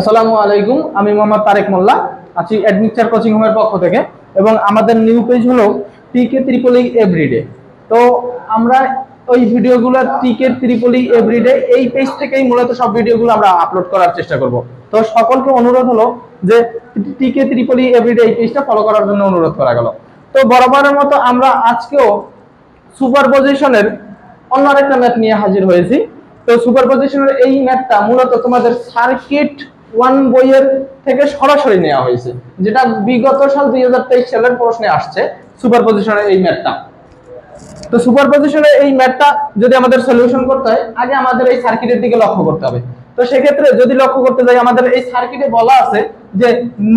আসসালামু আলাইকুম, আমি মোহাম্মদ তারেক মোল্লা আছি অ্যাডমিকচার কোচিং হোমের পক্ষ থেকে এবং আমাদের নিউ পেজ হলো টিকে ট্রিপল ই এভরিডে। তো আমরা ওই ভিডিওগুলো টিকে ট্রিপল ই এভরিডে এই পেজ থেকেই মূলত সব ভিডিওগুলো আমরা আপলোড করার চেষ্টা করব। তো সকলকে অনুরোধ হলো যে টিকে ট্রিপল ই এভরিডে এই পেজটা ফলো করার জন্য অনুরোধ করা গেল। তো বরাবরের মতো আমরা আজকেও সুপারপজিশনের অন্য আরেকটা ম্যাথ নিয়ে হাজির হয়েছি। তো সুপারপজিশনের এই ম্যাথটা মূলত তোমাদের সার্কিট 1 বইয়ের থেকে সরাসরি নেওয়া হয়েছে, যেটা বিগত সাল 2023 সালের প্রশ্নে আসছে সুপারপজিশনের এই ম্যাথটা। তো সুপারপজিশনের এই ম্যাথটা যদি আমাদের সলিউশন করতে হয়, আগে আমাদের এই সার্কিটের দিকে লক্ষ্য করতে হবে। তো সেক্ষেত্রে যদি লক্ষ্য করতে যাই, আমাদের এই সার্কিটে বলা আছে যে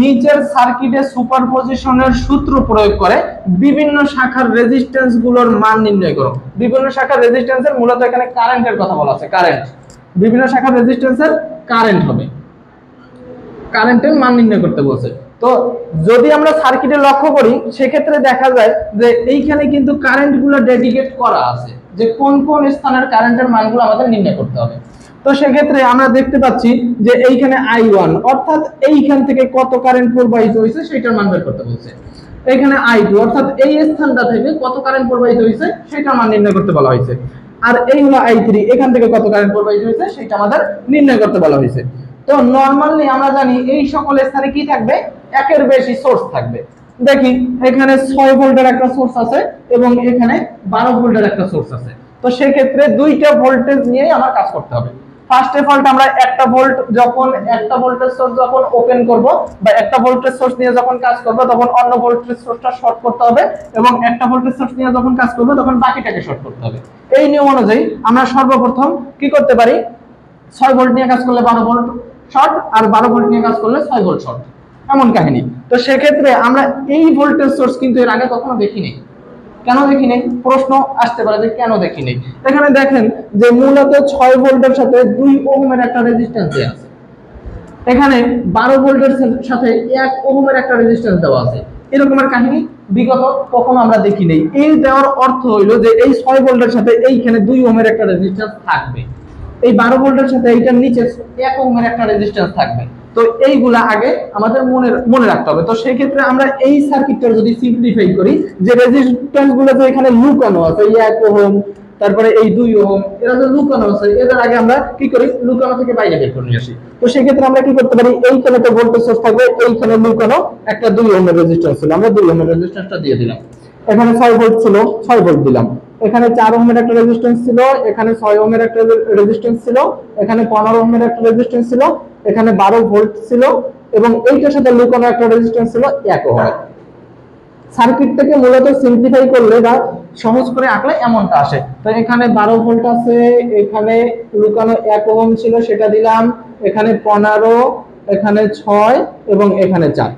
নিচের সার্কিটে সুপারপজিশনের সূত্র প্রয়োগ করে বিভিন্ন শাখার রেজিস্ট্যান্স গুলোর মান নির্ণয় করো। বিভিন্ন শাখার রেজিস্ট্যান্সের মূলত এখানে কারেন্টের কথা বলা আছে, কারেন্ট। বিভিন্ন শাখার রেজিস্ট্যান্সের কারেন্ট হবে, কারেন্টের মান নির্ণয় করতে বলছে। তো যদি আমরা সার্কিটে লক্ষ্য করি, সেক্ষেত্রে দেখা যায় যে এইখানে কিন্তু কারেন্টগুলো ডেডিকেট করা আছে, যে কোন কোন স্থানের কারেন্টের মানগুলো আমাদের নির্ণয় করতে হবে। তো সেক্ষেত্রে আমরা দেখতে পাচ্ছি যে এইখানে I1 অর্থাৎ এইখান থেকে কত কারেন্ট প্রবাহিত হয়েছে সেটার মান বের করতে বলছে। এখানে I2 অর্থাৎ এই স্থানটা থেকে কত কারেন্ট প্রবাহিত হয়েছে সেটার মান নির্ণয় করতে বলা হয়েছে। আর এই হলো I3, এখান থেকে কত কারেন্ট প্রবাহিত হয়েছে সেটা আমাদের নির্ণয় করতে বলা হয়েছে। তো নরমালি আমরা জানি এই সকল স্থানে কি থাকবে, একের বেশি সোর্স থাকবে। দেখি এখানে 6 ভোল্টের একটা সোর্স আছে এবং এখানে 12 ভোল্টের একটা সোর্স আছে। তো সেক্ষেত্রে দুইটা ভোল্টেজ নিয়ে আমার কাজ করতে হবে। ফার্স্ট অফ অল আমরা একটা ভোল্টেজ সোর্স যখন ওপেন করব বা একটা ভোল্টেজ সোর্স নিয়ে যখন কাজ করব, তখন অন্য ভোল্টেজ সোর্সটা শর্ট করতে হবে এবং একটা ভোল্টেজ সোর্স নিয়ে যখন কাজ করব তখন বাকিটাকে শর্ট করতে হবে। এই নিয়ম অনুযায়ী আমরা সর্বপ্রথম কি করতে পারি, 6 ভোল্ট নিয়ে কাজ করলে 12 ভোল্ট শর্ট, আর 12 ভোল্ট নিয়ে কাজ করলে 6 ভোল্ট শর্ট, এমন কাহিনী। তো সেক্ষেত্রে আমরা এই ভোল্টেজ সোর্স কিন্তু এর আগে কখনো দেখিনি। কেন দেখিনি প্রশ্ন আসতে পারে যে কেন দেখিনি। এখানে দেখেন যে মূলত 6 ভোল্টের সাথে 2 ওহমের একটা রেজিস্ট্যান্স দেওয়া আছে, এখানে 12 ভোল্টের সাথে 1 ওহমের একটা রেজিস্ট্যান্স দেওয়া আছে। এরকমের কাহিনী বিগত কখনো আমরা দেখি নাই। এই দেওয়ার অর্থ হইলো যে এই 6 ভোল্টের সাথে এইখানে 2 ওহমের একটা রেজিস্ট্যান্স থাকবে, এই 12 ভোল্টের সাথে এইটার নিচে 1 ওহমের একটা রেজিস্ট্যান্স থাকবে। তো এইগুলা আগে আমাদের মনে রাখতে হবে। তো সেই ক্ষেত্রে আমরা এই সার্কিটটা যদি সিম্পলিফাই করি, যে রেজিস্ট্যান্স গুলো তো এখানে লুকানো আছে, এই 1 ওহম তারপরে এই 2 ওহম, এরা যে লুকানো আছে, এদের আগে আমরা কি করি, লুকানো থেকে বাইরে বের করে নিয়ে আসি। তো সেই ক্ষেত্রে আমরা কি করতে পারি, এইখানে তো ভোল্টেজ সোর্স থাকবে, এইখানে লুকানো একটা 2 ওহমের রেজিস্ট্যান্স ছিল, আমরা 2 ওহমের রেজিস্ট্যান্সটা দিয়ে দিলাম। এখানে 6 ভোল্ট ছিল, 6 ভোল্ট দিলাম। এখানে 4 ওহমের একটা রেজিস্ট্যান্স ছিল, এখানে 6 ওহমের একটা রেজিস্ট্যান্স ছিল, এখানে 15 ওহমের একটা রেজিস্ট্যান্স ছিল, এখানে 12 ভোল্ট ছিল এবং এইটার সাথে লুকানো একটা রেজিস্ট্যান্স ছিল 1 ওহম। সার্কিটটাকে মূলত সিম্পলিফাই করলে বা সহজ করে আঁকলে এমনটা আসে। তো এখানে 12 ভোল্ট আছে, এখানে লুকানো 1 ওহম ছিল সেটা দিলাম, এখানে 15, এখানে 6 এবং এখানে 4।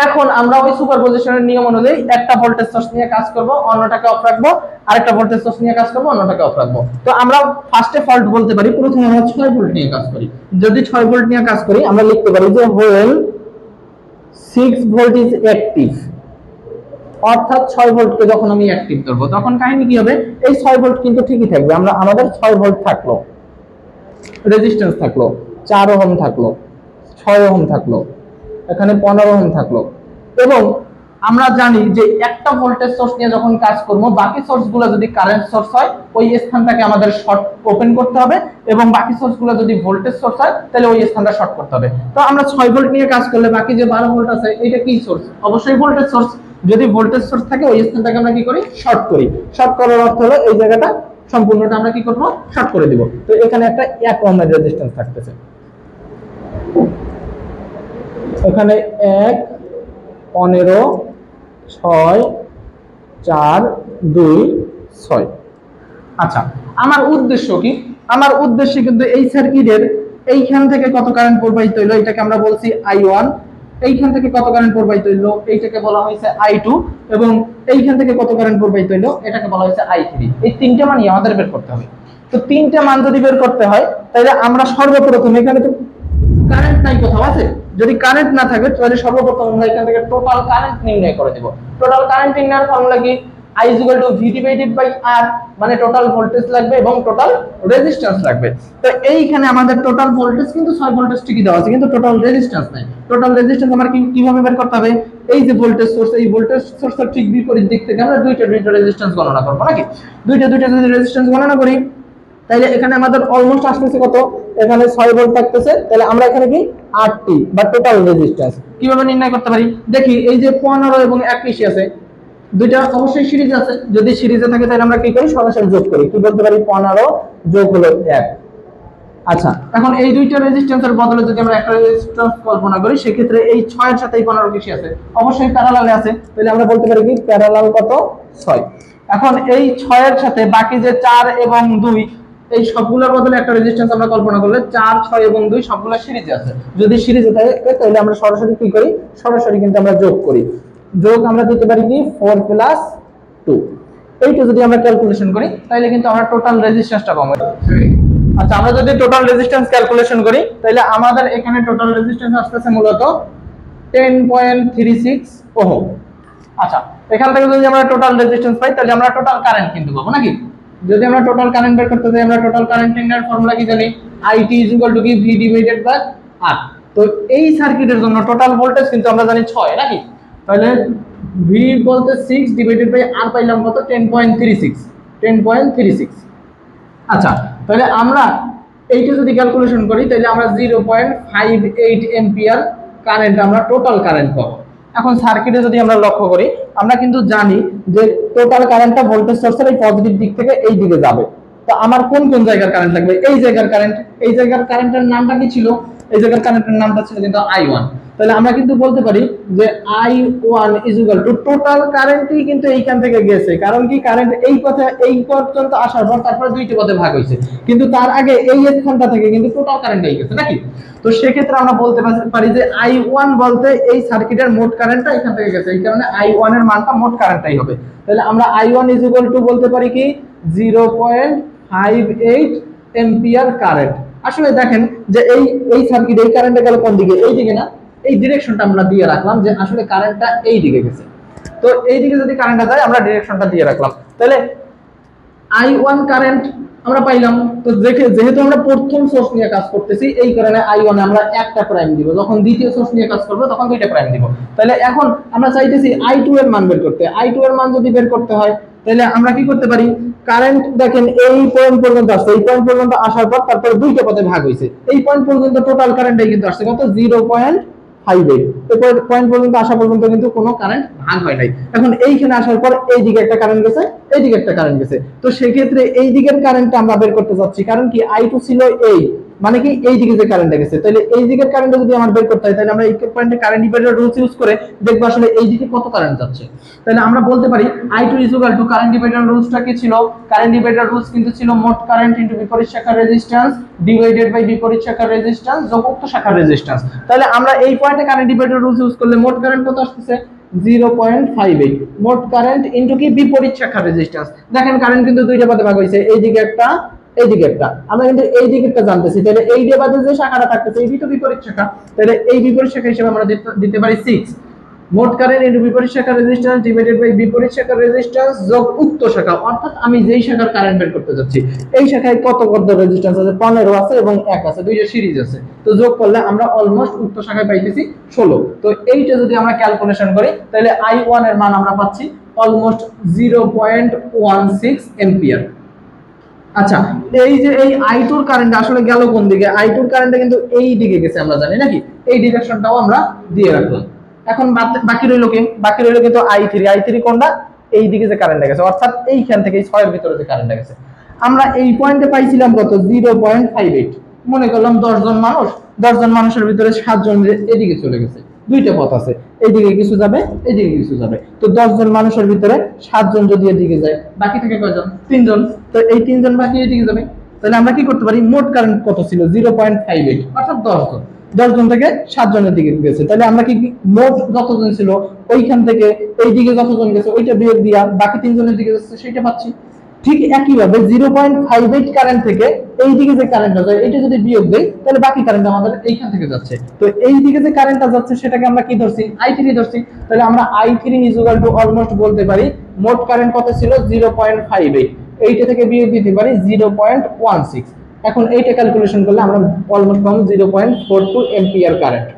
এখন আমরা ওই সুপারপজিশনের নিয়ম অনুযায়ী একটা ভোল্টেজ সোর্স নিয়ে কাজ করব, অন্যটাকে অফ রাখবো, আরেকটা ভোল্টেজ সোর্স নিয়ে কাজ করব, অন্যটাকে অফ রাখবো। তো আমরা ফার্স্টে ফল্ট বলতে পারি, প্রথমে আমরা 6 ভোল্ট নিয়ে কাজ করি। যদি 6 ভোল্ট নিয়ে কাজ করি, আমরা লিখতে পারি যে হোয়েন 6 ভোল্ট ইজ অ্যাক্টিভ, অর্থাৎ 6 ভোল্টকে যখন আমি অ্যাক্টিভ করব তখন কাহিনী কি হবে, এই 6 ভোল্ট কিন্তু ঠিকই থাকবে। আমাদের 6 ভোল্ট থাকলো, রেজিস্ট্যান্স থাকলো, 4 ওহম থাকলো, 6 ওহম থাকলো, এখানে 15 ওহম থাকলো। এবং আমরা জানি যে একটা ভোল্টেজ সোর্স নিয়ে যখন কাজ করব, বাকি সোর্সগুলো যদি কারেন্ট সোর্স হয় ওই স্থানটাকে আমাদের শর্ট ওপেন করতে হবে, এবং বাকি সোর্সগুলো যদি ভোল্টেজ সোর্স হয় তাহলে ওই স্থানটা শর্ট করতে হবে। তো আমরা 6 ভোল্ট নিয়ে কাজ করলে বাকি যে 12 ভোল্ট আছে এটা কি সোর্স, অবশ্যই ভোল্টেজ সোর্স। যদি ভোল্টেজ সোর্স থাকে ওই স্থানটাকে আমরা কি করি, শর্ট করি। শর্ট করার অর্থ হলো এই জায়গাটা সম্পূর্ণটা আমরা কি করব, শর্ট করে দিব। তো এখানে একটা 1 ওহমের রেজিস্ট্যান্স থাকতেছে, এখানে 1, 15, 6, 4, 2, 6। আচ্ছা, আমার উদ্দেশ্য কি, আমার উদ্দেশ্য কিন্তু এই সার্কিটের এইখান থেকে কত কারেন্ট প্রবাহিত হইলো এটাকে আমরা বলছি I1, এইখান থেকে কত কারেন্ট প্রবাহিত হইলো এইটাকে বলা হয়েছে I2, এবং এইখান থেকে কত কারেন্ট প্রবাহিত হইলো এটাকে বলা হয়েছে I3। এই তিনটা মানই আমাদের বের করতে হবে। তো তিনটা মান যদি বের করতে হয়, তাহলে আমরা সর্বপ্রথম এখানে তো কারেন্ট নাই, কোথাও আছে, যদি কারেন্ট না থাকে তাহলে সর্বপ্রথম আমরা এখান থেকে টোটাল কারেন্ট নির্ণয় করে দেব। টোটাল কারেন্ট নির্ণয়ের ফর্মুলা কি, I is equal to V divided by R, মানে টোটাল ভোল্টেজ লাগবে এবং টোটাল রেজিস্ট্যান্স লাগবে। তো এইখানে আমাদের টোটাল ভোল্টেজ কিন্তু 6 ভোল্টেজ ঠিকই দেওয়া আছে, কিন্তু টোটাল রেজিস্ট্যান্স নাই। টোটাল রেজিস্ট্যান্স আমরা কিভাবে বের করতে হবে? এই যে ভোল্টেজ সোর্স, এই ভোল্টেজ সোর্সের ঠিক বিপরীত দিক থেকে আমরা দুইটা রেজিস্ট্যান্স গণনা করব নাকি? দুইটা যদি রেজিস্ট্যান্স গণনা করি, তাহলে এখানে আমাদের অলমোস্ট আসতেছে কত? এখানে 6 ভোল্ট থাকতেছে, তাহলে আমরা এখানে কি 8T বা টোটাল রেজিস্ট্যান্স কিভাবে নির্ণয় করতে পারি? দেখি এই যে 15 এবং 21 আছে, দুইটা অবশ্যই সিরিজ আছে। যদি সিরিজে থাকে তাহলে আমরা কি করি? সরাসরি যোগ করি। কি বলতে পারি? 15 যোগ হলো 1। আচ্ছা, এখন এই দুইটা রেজিস্ট্যান্সের বদলে যদি আমরা একটা রেজিস্ট্যান্স কল্পনা করি, সেক্ষেত্রে এই 6 এর সাথে এই 15 বেশি আছে, অবশ্যই প্যারালালে আছে, তাহলে আমরা বলতে পারি কি প্যারালাল কত? 6। এখন এই 6 এর সাথে বাকি যে 4 এবং 2, এই সবগুলোর বদলে একটা রেজিস্ট্যান্স আমরা কল্পনা করলে 4, 6 এবং 2 সবগুলো সিরিজে আছে। যদি সিরিজে থাকে তাহলে আমরা সরাসরি কি করি? সরাসরি কিন্তু আমরা যোগ করি। যোগ আমরা দিতে পারি কি 4 + 2। এইটা যদি আমরা ক্যালকুলেশন করি তাহলে কিন্তু আমরা টোটাল রেজিস্ট্যান্সটা পাবো। আচ্ছা, আমরা যদি টোটাল রেজিস্ট্যান্স ক্যালকুলেশন করি তাহলে আমাদের এখানে টোটাল রেজিস্ট্যান্স আসছে মূলত 10.36 ওহম। আচ্ছা, এখান থেকে যদি আমরা টোটাল রেজিস্ট্যান্স পাই তাহলে আমরা টোটাল কারেন্ট কিন্তু পাবো নাকি? যদি আমরা টোটাল কারেন্ট বের করতে চাই, আমরা টোটাল কারেন্ট এর ফর্মুলা কি জানি? IT = কি V divided by R। তো এই সার্কিটের জন্য টোটাল ভোল্টেজ কিন্তু আমরা জানি 6 নাকি? তাহলে V বলতে 6 ডিভাইডেড বাই R পাইলাম কত? 10.36। আচ্ছা, তাহলে আমরা এইটা যদি ক্যালকুলেশন করি তাহলে আমরা 0.58 এম্পিয়ার কারেন্ট আমরা টোটাল কারেন্ট পাবো। এখন সার্কিটে যদি আমরা লক্ষ্য করি, আমরা কিন্তু জানি যে টোটাল কারেন্টটা ভোল্টেজ সোর্সের এই পজিটিভ দিক থেকে এই দিকে যাবে। তো আমার কোন কোন জায়গার কারেন্ট লাগবে? এই জায়গার কারেন্ট। এই জায়গার কারেন্টের নামটা কি ছিল? এই জায়গার কারেন্টের নামটা ছিল কিন্তু I1। তাহলে আমরা কিন্তু বলতে পারি যে I1 = টোটাল কারেন্টই কিন্তু এইখান থেকে গেছে। কারণ কি? কারেন্ট এই পথে এই পর্যন্ত আসার পর তারপরে দুইটা পথে ভাগ হয়েছে, কিন্তু তার আগে এই স্থানটা থেকে কিন্তু টোটাল কারেন্ট এই গেছে নাকি? তো সেক্ষেত্রে আমরা বলতে পারি যে I1 বলতে এই সার্কিটের মোট কারেন্টটা এখান থেকে গেছে, এই কারণে I1 এর মানটা মোট কারেন্টটাই হবে। তাহলে আমরা I1 = বলতে পারি কি 0.58 এম্পিয়ার কারেন্ট। আসলে দেখেন যে এই সার্কিট এই কারেন্টটা গেল কোন দিকে? এই দিকে না? এই ডিরেকশনটা আমরা দিয়ে রাখলাম যে আসলে কারেন্টটা এই দিকে গেছে। তো এই দিকে যদি কারেন্টটা যায় আমরা ডিরেকশনটা দিয়ে রাখলাম, তাহলে I1 কারেন্ট আমরা পাইলাম। তো যেহেতু আমরা প্রথম সোর্স নিয়ে কাজ করতেছি, এই কারণে I1 আমরা একটা প্রাইম দিব, যখন দ্বিতীয় সোর্স নিয়ে কাজ করব তখন দুইটা প্রাইম দিব। তাহলে এখন আমরা চাইতেছি I2 এর মান বের করতে। I2 এর মান যদি বের করতে হয় তাহলে আমরা কি করতে পারি? কারেন্ট দেখেন এই পয়েন্ট পর্যন্ত আসছে, এই পয়েন্ট পর্যন্ত আসার পর তারপর দুইটা পথে ভাগ হয়েছে। এই পয়েন্ট পর্যন্ত টোটাল কারেন্টটাই কিন্তু আসছে কত? 0.58। এরপর পয়েন্ট পর্যন্ত আসা পর্যন্ত কিন্তু কোনো কারেন্ট ভাগ হয় নাই। এখন এইখানে আসার পর এই দিকে একটা কারেন্ট গেছে, এই দিকে একটা কারেন্ট গেছে। তো সেক্ষেত্রে এই দিকের কারেন্টটা আমরা বের করতে যাচ্ছি, কারণ কি I2 ছিল এই, মানে কি এই দিকে যে কারেন্টটা গেছে। তাহলে এই দিকের কারেন্টটা যদি আমার বের করতে হয় তাহলে আমরা এই পয়েন্টে কারেন্ট ডিভাইডার রুলস ইউজ করে দেখব আসলে এই দিকে কত কারেন্ট যাচ্ছে। তাহলে আমরা বলতে পারি I2 = কারেন্ট ডিভাইডার রুলসটা কি ছিল? কারেন্ট ডিভাইডার রুলস কিন্তু ছিল মোট কারেন্ট ইনটু বিপরীত শাখার রেজিস্ট্যান্স ডিভাইডেড বাই বিপরীত শাখার রেজিস্ট্যান্স যোগ উক্ত শাখার রেজিস্ট্যান্স। তাহলে আমরা এই পয়েন্টে কারেন্ট ডিভাইডার রুলস ইউজ করলে মোট কারেন্ট কত আসছে? 0.58 মোট কারেন্ট ইনটু কি বিপরীত শাখার রেজিস্ট্যান্স। দেখেন কারেন্ট কিন্তু দুইটা পথে ভাগ হইছে, এই দিকে একটা, এই দিকে একটা। আমরা কিন্তু এই দিকেরটা জানতেছি, তাহলে এই দিয়ে বাদে যে শাখাটা থাকতেছে এই তো বিপরীত শাখা, তাহলে এই বিপরীত শাখা হিসেবে আমরা দিতে পারি 6। মোট কারেন্ট ইনটু বিপরীত শাখার রেজিস্ট্যান্স ডিভাইডেড বাই বিপরীত শাখার রেজিস্ট্যান্স যোগ উক্ত শাখা, অর্থাৎ আমি যেই শাখার কারেন্ট বের করতে যাচ্ছি এই শাখায় কত রেজিস্ট্যান্স আছে? 15 আছে এবং 1 আছে, দুইটা সিরিজ আছে। তো যোগ করলে আমরা অলমোস্ট উক্ত শাখায় পাইতেছি 16। তো এইটা যদি আমরা ক্যালকুলেশন করি তাহলে I1 এর মান আমরা পাচ্ছি অলমোস্ট 0.16 এম্পিয়ার। আচ্ছা, এই যে এই I2 এর কারেন্ট আসলে গেল কোন দিকে? I2 এর কারেন্টটা কিন্তু এই দিকে গেছে, আমরা জানি নাকি? এই ডিরেকশনটাও আমরা দিয়ে রাখলাম। এখন বাকি রইল কি? বাকি রইল কিন্তু I3 কোনটা? এই দিকে যে কারেন্টটা গেছে, অর্থাৎ এইখান থেকে এই 6 এর ভিতরে যে কারেন্টটা গেছে। আমরা এই পয়েন্টে পাইছিলাম কত? 0.58। মনে করলাম 10 জন মানুষ, 10 জন মানুষের ভিতরে 7 জন এদিকে চলে গেছে, দুইটা পথ আছে, এইদিকে কিছু যাবে, এইদিকে কিছু যাবে। তো 10 জন মানুষের ভিতরে 7 জন যদি এদিকে যায়, বাকি থেকে কয়জন? 3 জন। তো এই 3 জন বাকি এদিকে যাবে। তাহলে আমরা কি করতে পারি? মোট কারেন্ট কত ছিল? 0.58, অর্থাৎ 10 জন। 10 জন থেকে 7 জনের দিকে গেছে। তাহলে আমরা কি মোট যতজন ছিল ওইখান থেকে এই দিকে যতজন গেছে ওইটা বিয়োগ দিয়া বাকি 3 জনের দিকে যাচ্ছে সেটা পাচ্ছি। ঠিক একইভাবে 0.58 কারেন্ট থেকে এই দিকে যে কারেন্টটা যায় এটা যদি বিয়োগ দেই তাহলে বাকি কারেন্ট আমাদের এইখান থেকে যাচ্ছে। তো এই দিকে যে কারেন্টটা যাচ্ছে সেটাকে আমরা কি ধরছি, I3 ধরছি। তাহলে আমরা I3 অলমোস্ট বলতে পারি মোট কারেন্ট কত ছিল 0.58, এইটা থেকে বিয়োগ দিতে পারি 0.16। এখন এইটা ক্যালকুলেশন করলে আমরা অলমোস্ট পাবো 0.42 এম্পিয়ার কারেন্ট।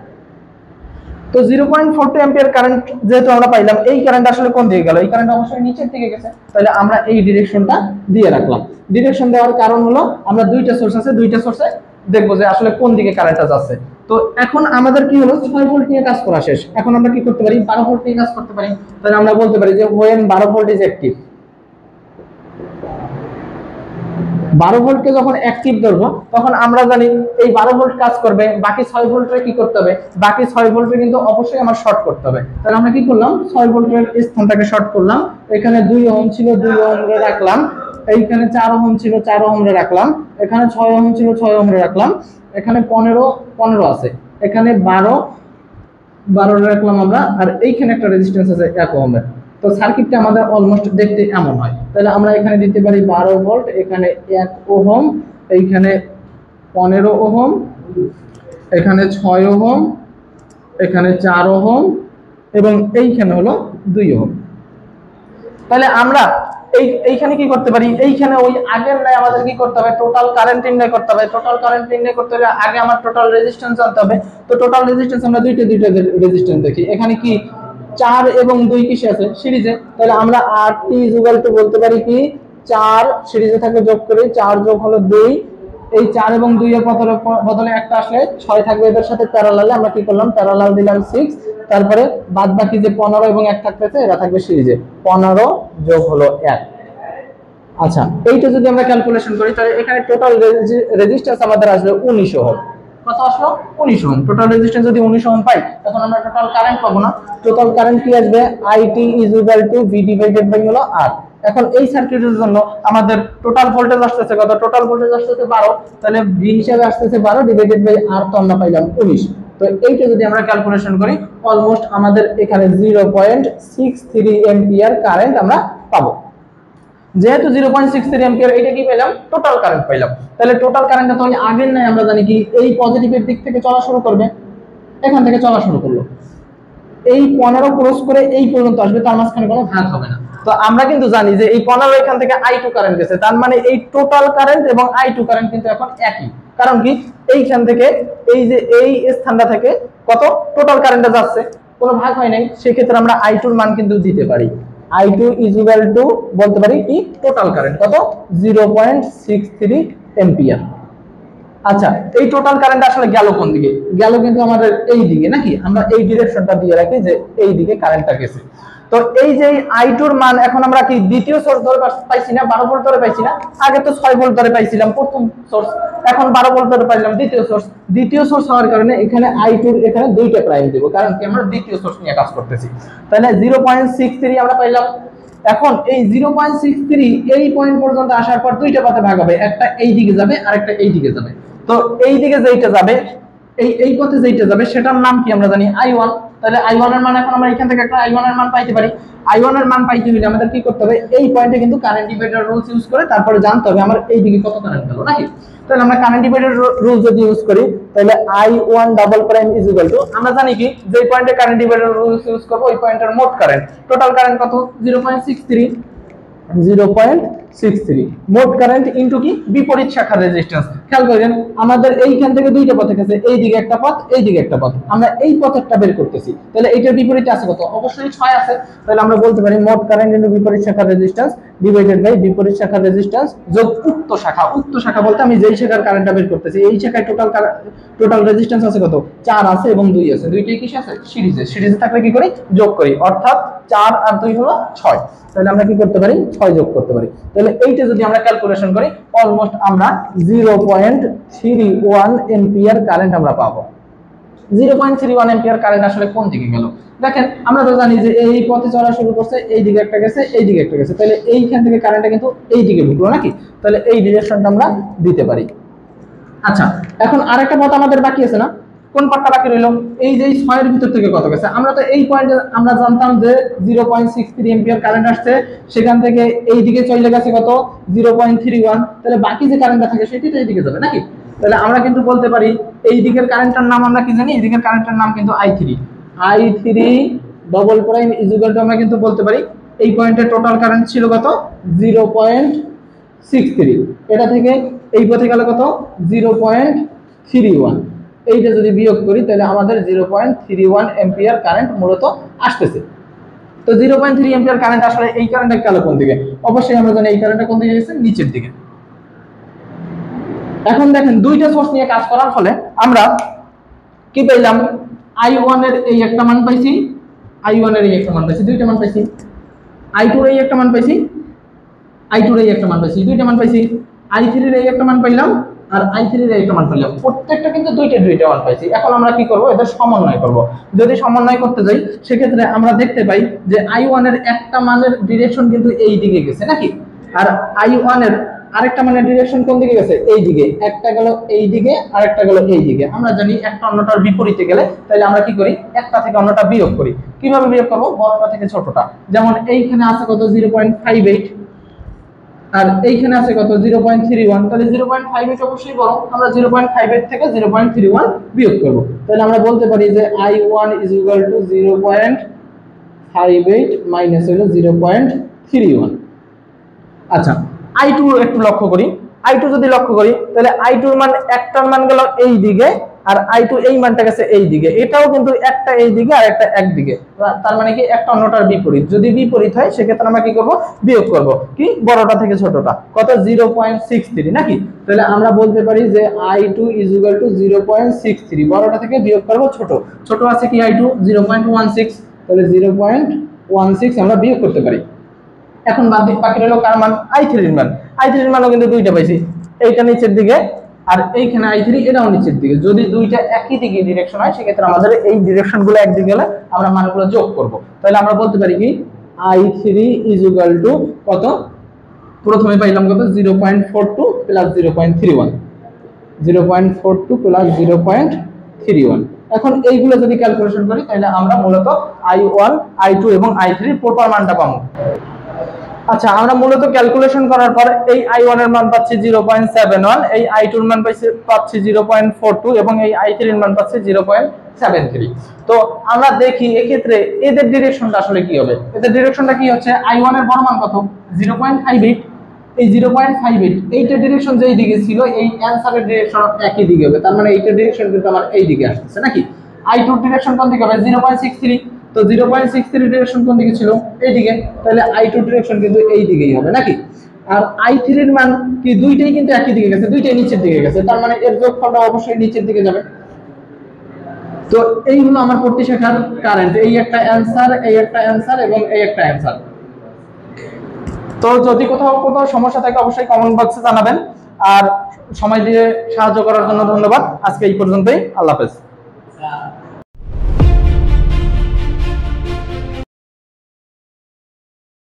তো 0.42 এম্পিয়ার কারেন্ট যেহেতু আমরা পাইলাম, এই কারেন্ট আসলে কোন দিকে গেল? এই কারেন্ট অবশ্যই নিচের দিকে গেছে। তাহলে আমরা এই ডিরেকশনটা দিয়ে রাখলাম। ডিরেকশন দেওয়ার কারণ হলো আমরা দুইটা সোর্স আছে, দুইটা সোর্সে দেখবো যে আসলে কোন দিকে কারেন্টটা যাচ্ছে। তো এখন আমাদের কি হলো 6 ভোল্ট নিয়ে কাজ করা শেষ। এখন আমরা কি করতে পারি 12 ভোল্ট নিয়ে কাজ করতে পারি। তাহলে আমরা বলতে পারি যে when 12 ভোল্ট ইজ অ্যাক্টিভ, 12 ভোল্টকে যখন অ্যাক্টিভ ধরবো তখন আমরা জানি এই 12 ভোল্ট কাজ করবে, বাকি 6 ভোল্টের কি করতে হবে, বাকি 6 ভোল্টে কিন্তু অবশ্যই আমার শর্ট করতে হবে। তাহলে আমরা কি করলাম 6 ভোল্টের স্থানটাকে শর্ট করলাম। এখানে 2 ওহম ছিল 2 ওহম রে রাখলাম, এইখানে 4 ওহম ছিল 4 ওহম রে রাখলাম, এখানে 6 ওহম ছিল 6 ওহম রে রাখলাম, এখানে 15 আছে, এখানে 12 রে রাখলাম আমরা, আর এইখানে একটা রেজিস্ট্যান্স আছে 1 ওহমের। তো সার্কিটটা আমাদের অলমোস্ট দেখতে এমন হয়। তাহলে আমরা এখানে দিতে পারি 12 ভোল্ট, এখানে 1 ওহম, এইখানে 15 ওহম, এখানে 6 ওহম, এখানে 4 ওহম এবং এইখানে হলো 2 ওহম। তাহলে আমরা এইখানে কি করতে পারি, এইখানে ওই আগের নাই আমাদের কি করতে হবে টোটাল কারেন্ট নির্ণয় করতে হবে। টোটাল কারেন্ট নির্ণয় করতে হলে আগে আমার টোটাল রেজিস্ট্যান্স জানতে হবে। তো টোটাল রেজিস্ট্যান্স আমরা দুইটা রেজিস্ট্যান্স দেখি। এখানে কি 4 এবং 2 কিসে আছে সিরিজে। তাহলে আমরা RT বলতে পারি কি 4 সিরিজে থাকে যোগ করি, 4 যোগ হলো 2, এই 4 এবং 2 এর বদলে একটা আসলে 6 থাকবে এদের সাথে প্যারালালে। আমরা কি করলাম প্যারালাল দিলাম 6, তারপরে বাদ বাকি যে 15 এবং 1 থাকতেছে এরা থাকবে সিরিজে, 15 যোগ হলো 1। আচ্ছা, এইটা যদি আমরা ক্যালকুলেশন করি তাহলে এখানে টোটাল রেজিস্ট্যান্স আমাদের আসবে 19 ওহম। কত আসলো 19 ওহম। টোটাল রেজিস্ট্যান্স যদি 19 ওহম পাই তখন আমরা টোটাল কারেন্ট পাবো না। টোটাল কারেন্ট কি আসবে IT V ডিভাইডেড বাই হলো R। এখন এই সার্কিটের জন্য আমাদের টোটাল ভোল্টেজ আসতেছে কত, টোটাল ভোল্টেজ আসতেছে 12, তাহলে V হিসাবে আসতেছে 12 ডিভাইডেড বাই R, তো আমরা পাইলাম 19। তো এইটা যদি আমরা ক্যালকুলেশন করি অলমোস্ট আমাদের এখানে 0.63 এম্পিয়ার কারেন্ট আমরা পাবো। যেহেতু 0.63 এম্পিয়ার, এটা কি পেলাম টোটাল কারেন্ট পাইলাম। তাহলে টোটাল কারেন্টটা তো আগের নাই আমরা জানি কি এই পজিটিভের দিক থেকে চলা শুরু করবে, এখান থেকে চলা শুরু করলো, এই 15 ক্রস করে এই পর্যন্ত আসবে, তার মাঝখানে কোনো ভাগ হবে না। তো আমরা কিন্তু জানি যে এই 15 এখান থেকে I2 কারেন্ট গেছে, তার মানে এই টোটাল কারেন্ট এবং I2 কারেন্ট কিন্তু এখন একই। কারণ কি এইখান থেকে এই যে এই স্থানটা থেকে কত টোটাল কারেন্টটা যাচ্ছে, কোনো ভাগ হয় নাই, সেক্ষেত্রে আমরা I2 এর মান কিন্তু দিতে পারি। I2 বলতে পারি কি টোটাল কারেন্ট কত 0.63 এম্পিয়ার। আচ্ছা, এই টোটাল কারেন্ট আসলে গেল কোন দিকে, গেল কিন্তু আমাদের এই দিকে নাকি, আমরা এই ডিরেকশনটা দিয়ে রাখি যে এই দিকে কারেন্টটা গেছে। তো এই যে I2 এর মান এখন আমরা কি দ্বিতীয় সোর্স ধরে পাইছি না, 12 ভোল্ট ধরে পাইছি না, আগে তো 6 ভোল্ট ধরে পাইছিলাম প্রথম সোর্স, এখন 12 ভোল্ট ধরে পাইলাম দ্বিতীয় সোর্স হওয়ার কারণে এখানে I2 এখানে দুইটা প্রাইম দেব, কারণ কি আমরা দ্বিতীয় সোর্স নিয়ে কাজ করতেছি। তাহলে 0.63 আমরা পাইলাম। এখন এই 0.63 এই পয়েন্ট পর্যন্ত আসার পর দুইটা পথে ভাগ হবে, একটা এই দিকে যাবে আর একটা এই দিকে যাবে। তো এই দিকে যেইটা যাবে, এই পথে যেইটা যাবে সেটার নাম কি আমরা জানি I1। তাহলে I1 এর মান এখন আমরা এখান থেকে একটা I1 এর মান পাইতে পারি। I1 এর মান পাইতে হলে আমাদের কি করতে হবে, এই পয়েন্টে কিন্তু কারেন্ট ডিভাইডার রুলস ইউজ করে তারপরে জানতে হবে আমার এই দিকে কত কারেন্ট গেল নাকি। তাহলে আমরা কারেন্ট ডিভাইডার রুল যদি ইউজ করি তাহলে I1 double prime is equal to, আমরা জানি কি যে পয়েন্টে কারেন্ট ডিভাইডার রুলস ইউজ করব ওই পয়েন্টের মোট কারেন্ট, টোটাল কারেন্ট কত 0.63 মোট কারেন্ট ইনটু কি বিপরীত শাখার রেজিস্ট্যান্স। খেয়াল করেন আমাদের এইখান থেকে দুইটা পথ আছে, এই দিকে একটা পথ এই দিকে একটা পথ, আমরা এই পথেরটা বের করতেছি। তাহলে এইটার বিপরীতে আছে কত, অবশ্যই 6 আছে। তাহলে আমরা বলতে পারি মোট কারেন্ট ইনটু বিপরীত শাখার রেজিস্ট্যান্স ডিভাইডেড বাই বিপরীত শাখার রেজিস্ট্যান্স যোগ উক্ত শাখা। উক্ত শাখা বলতে আমি যেই শাখার কারেন্টটা বের করতেছি এই শাখায় টোটাল রেজিস্ট্যান্স আছে কত 4 আছে এবং 2 আছে, দুইটাই কি আছে সিরিজে থাকলে কি করি যোগ করি, অর্থাৎ 4 আর 2 হলো 6। তাহলে আমরা কি করতে পারি 6 যোগ করতে পারি। তাহলে এইটা যদি আমরা ক্যালকুলেশন করি অলমোস্ট আমরা 0.31 এম্পিয়ার কারেন্ট আমরা পাবো। 0.31 এম্পিয়ার কারেন্ট আসলে কোন দিকে গেল দেখেন, আমরা তো জানি যে এই পথে চলা শুরু করছে, এই দিকে একটা গেছে এই দিকে একটা গেছে, তাহলে এইখান থেকে কারেন্টটা কিন্তু এই দিকে ঢুকলো নাকি, তাহলে এই ডিরেকশনটা আমরা দিতে পারি। আচ্ছা, এখন আরেকটা পথ আমাদের বাকি আছে না, কোন পার্টটা বাকি রইল? এই যে 6 এর ভিতর থেকে কত গেছে? আমরা তো এই পয়েন্টে আমরা জানতাম যে 0.63 এম্পিয়ার কারেন্ট আসছে, সেখান থেকে এই দিকে চলে গেছে কত? 0.31। তাহলে বাকি যে কারেন্টটা থাকে সেটা এই দিকে যাবে নাকি? তাহলে আমরা কিন্তু বলতে পারি এই দিকের কারেন্টটার নাম আমরা কি জানি? এই দিকের কারেন্টের নাম কিন্তু I3 double prime is equal to আমরা কিন্তু বলতে পারি এই পয়েন্টে টোটাল কারেন্ট ছিল কত? 0.63। এটা থেকে এই পথে গেল কত? 0.31। এইটা যদি বিয়োগ করি তাহলে আমাদের 0.31 এম্পিয়ার কারেন্ট মূলত আসতেছে। তো 0.3 এম্পিয়ার কারেন্ট আসলে এই কারেন্টটা গেল কোন দিকে? অবশ্যই আমরা জানি এই কারেন্টটা কোন দিকে গেছে? নিচের দিকে। এখন দেখেন দুইটা সোর্স নিয়ে কাজ করার ফলে আমরা কি পেলাম? I1 এর এই একটা মান পাইছি, I1 এর এই একটা মান পাইছি, দুইটা মান পাইছি। I2 এর এই একটা মান পাইছি, I2 এর এই একটা মান পাইছি, দুইটা মান পাইছি। I3 এর এই একটা মান পাইলাম আর I3 এর এই একটা মান পাইলাম, প্রত্যেকটা কিন্তু দুইটা মান পাইছি। এখন আমরা কি করব? এদের সমন্বয় করব। যদি সমন্বয় করতে যাই সেক্ষেত্রে আমরা দেখতে পাই যে I1 এর একটা মানের ডিরেকশন কিন্তু এই দিকে গেছে নাকি, আর I1 এর আরেকটা মানের ডিরেকশন কোন দিকে গেছে? এই দিকে। একটা গেল এই দিকে আর একটা গেল এই দিকে। আমরা জানি একটা অন্যটার বিপরীতে গেলে তাহলে আমরা কি করি? একটা থেকে অন্যটা বিয়োগ করি। কিভাবে বিয়োগ করব? বড়টা থেকে ছোটটা। যেমন এইখানে আছে কত? 0.58 আর এইখানে আছে কত? 0.31। তাহলে 0.58 অবশ্যই বড়, আমরা 0.58 থেকে 0.31 বিয়োগ করব। তাহলে আমরা বলতে পারি যে I1 = 0.58 মাইনাস হলো 0.31। আচ্ছা, I2 একটু লক্ষ্য করি। I2 যদি লক্ষ্য করি তাহলে I2 এর মান একটার মান গেল এই দিকে আর I2 এই মানটা গেছে এই দিকে। এটাও কিন্তু একটা এই দিকে আর একটা একদিকে, তার মানে কি একটা অন্যটার বিপরীত। যদি বিপরীত হয় সেক্ষেত্রে আমরা কি করব? বিয়োগ করব। কি? বড়টা থেকে ছোটটা। কত? 0.63 নাকি? তাহলে আমরা বলতে পারি যে I2 = 0.63। বড়টা থেকে বিয়োগ করব ছোট। ছোট আছে কি? I2 0.16। তাহলে 0.16 আমরা বিয়োগ করতে পারি। এখন বাকি রইল কার মান? I3 এর মান। I3 এর মানও কিন্তু দুইটা পাইছি, এইটা নিচের দিকে আর এইখানে I3 এটাও নিচের দিকে। যদি দুইটা একই দিকে ডিরেকশন হয় সেক্ষেত্রে আমাদের এই ডিরেকশনগুলো একদিকে গেলে আমরা মানগুলো যোগ করব। তাহলে আমরা বলতে পারি কি I3 = কত? প্রথমে পাইলাম কত? 0.42 প্লাস 0.31। 0.42 প্লাস 0.31। এখন এইগুলো যদি ক্যালকুলেশন করি তাহলে আমরা মূলত I1, I2 এবং I3 প্রপার মানটা পাবো। আচ্ছা, আমরা মূলত ক্যালকুলেশন করার পর এই I1 এর মান পাচ্ছি 0.71, এই I2 এর মান পাচ্ছি 0.42 এবং এই I3 এর মান পাচ্ছি 0.73। তো আমরা দেখি এক্ষেত্রে এদের ডিরেকশনটা আসলে কি হবে। এদের ডিরেকশনটা কি হচ্ছে? I1 এর বড় মান কত? 0.58। এই 0.58 এইটা ডিরেকশন যেই দিকে ছিল এই অ্যানসারের ডিরেকশন একই দিকে হবে, তার মানে এইটা ডিরেকশন কিন্তু আমার এই দিকে আসছে নাকি। I2 ডিরেকশন কোন দিকে হবে? 0.63। তো 0.63 ডিরেকশন কোন দিকে ছিল? এই দিকে। তাহলে I2 ডিরেকশন কিন্তু এই দিকেই হবে নাকি। আর I3 এর মান কি? দুইটাই কিন্তু একই দিকে গেছে, দুইটাই নিচের দিকে গেছে, তার মানে এর যোগফলটা অবশ্যই নিচের দিকে যাবে। তো এই হলো আমার প্রতি শাখার কারেন্ট। এই একটা অ্যানসার, এই একটা অ্যানসার এবং এই একটা অ্যানসার। তো যদি কোথাও সমস্যা থাকে অবশ্যই কমেন্ট বক্সে জানাবেন। আর সময় দিয়ে সাহায্য করার জন্য ধন্যবাদ। আজকে এই পর্যন্তই। আল্লাহ হাফেজ।